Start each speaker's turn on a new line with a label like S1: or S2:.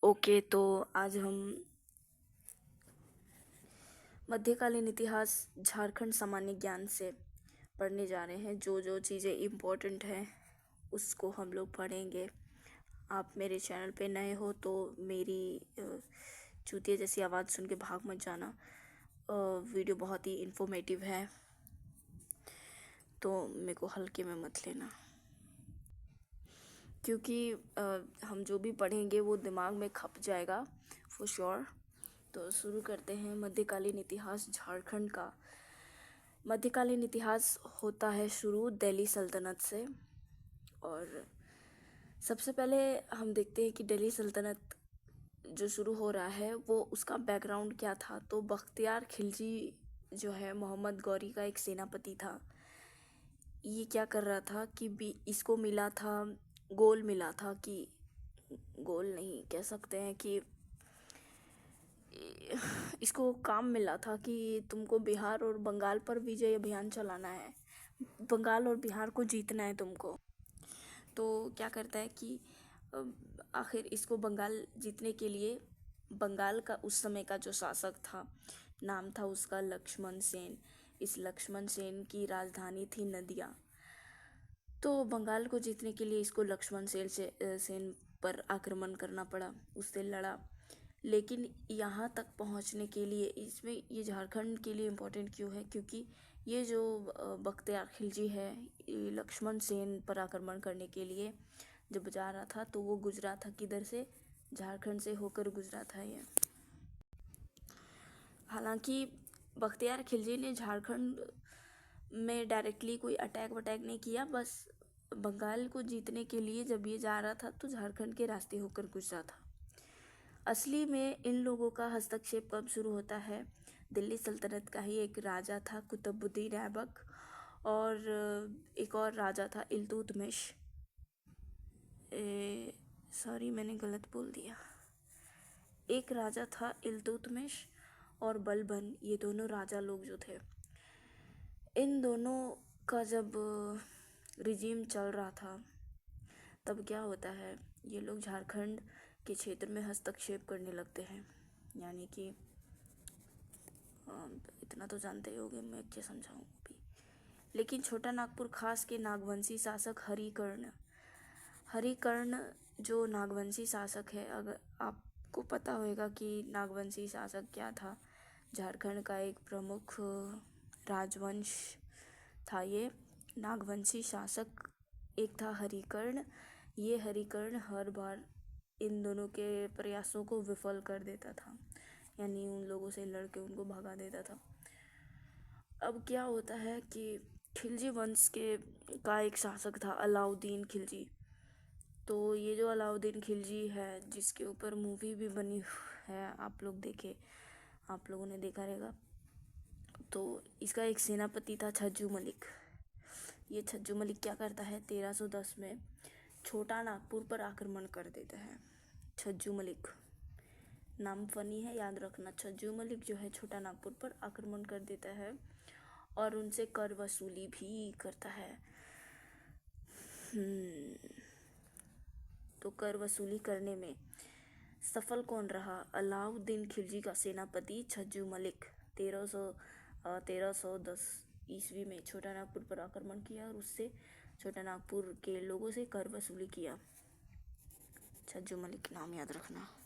S1: Okay, तो आज हम मध्यकालीन इतिहास झारखंड सामान्य ज्ञान से पढ़ने जा रहे हैं। जो जो चीज़ें इम्पोर्टेंट हैं उसको हम लोग पढ़ेंगे। आप मेरे चैनल पे नए हो तो मेरी चूतिया जैसी आवाज़ सुन के भाग मत जाना। वीडियो बहुत ही इन्फॉर्मेटिव है, तो मेरे को हल्के में मत लेना, क्योंकि हम जो भी पढ़ेंगे वो दिमाग में खप जाएगा फॉर श्योर। तो शुरू करते हैं मध्यकालीन इतिहास झारखंड का। मध्यकालीन इतिहास होता है शुरू दिल्ली सल्तनत से। और सबसे पहले हम देखते हैं कि दिल्ली सल्तनत जो शुरू हो रहा है वो उसका बैकग्राउंड क्या था। तो बख्तियार खिलजी जो है मोहम्मद गौरी का एक सेनापति था। ये क्या कर रहा था कि इसको मिला था, गोल मिला था, कि गोल नहीं कह सकते हैं, कि इसको काम मिला था कि तुमको बिहार और बंगाल पर विजय अभियान चलाना है, बंगाल और बिहार को जीतना है तुमको। तो क्या करता है कि आखिर इसको बंगाल जीतने के लिए बंगाल का उस समय का जो शासक था, नाम था उसका लक्ष्मण सेन। इस लक्ष्मण सेन की राजधानी थी नदिया। तो बंगाल को जीतने के लिए इसको लक्ष्मण सेन पर आक्रमण करना पड़ा, उससे लड़ा। लेकिन यहाँ तक पहुँचने के लिए, इसमें ये झारखंड के लिए इम्पोर्टेंट क्यों है, क्योंकि ये जो बख्तियार खिलजी है, लक्ष्मण सेन पर आक्रमण करने के लिए जब जा रहा था तो वो गुजरा था किधर से, झारखंड से होकर गुजरा था ये। हालांकि बख्तियार खिलजी ने झारखंड में डायरेक्टली कोई अटैक वटैक नहीं किया, बस बंगाल को जीतने के लिए जब ये जा रहा था तो झारखंड के रास्ते होकर गुजरा था। असली में इन लोगों का हस्तक्षेप कब शुरू होता है? दिल्ली सल्तनत का ही एक राजा था कुतुबुद्दीन ऐबक, और एक और राजा था इल्तुतमिश। सॉरी, मैंने गलत बोल दिया। एक राजा था इल्तुतमिश और बलबन, ये दोनों राजा लोग जो थे, इन दोनों का जब रिजीम चल रहा था तब क्या होता है, ये लोग झारखंड के क्षेत्र में हस्तक्षेप करने लगते हैं। यानी कि इतना तो जानते ही होंगे, मैं क्या समझाऊँ अभी। लेकिन छोटा नागपुर खास के नागवंशी शासक हरिकर्ण जो नागवंशी शासक है, अगर आपको पता होगा कि नागवंशी शासक क्या था, झारखंड का एक प्रमुख राजवंश था ये। नागवंशी शासक एक था हरिकर्ण। ये हरिकर्ण हर बार इन दोनों के प्रयासों को विफल कर देता था, यानी उन लोगों से लड़के उनको भगा देता था। अब क्या होता है कि खिलजी वंश का एक शासक था अलाउद्दीन खिलजी। तो ये जो अलाउद्दीन खिलजी है, जिसके ऊपर मूवी भी बनी है, आप लोगों ने देखा रहेगा। तो इसका एक सेनापति था छज्जू मलिक। ये छज्जू मलिक क्या करता है, 1310 में छोटा नागपुर पर आक्रमण कर देता है। छज्जू मलिक नाम फनी है, याद रखना। छज्जू मलिक जो है छोटा नागपुर पर आक्रमण कर देता है और उनसे कर वसूली भी करता है। तो कर वसूली करने में सफल कौन रहा? अलाउद्दीन खिलजी का सेनापति छज्जू मलिक। 1310 ईस्वी में छोटा नागपुर पर आक्रमण किया और उससे छोटा नागपुर के लोगों से कर वसूली किया। छज्जू मलिक नाम याद रखना।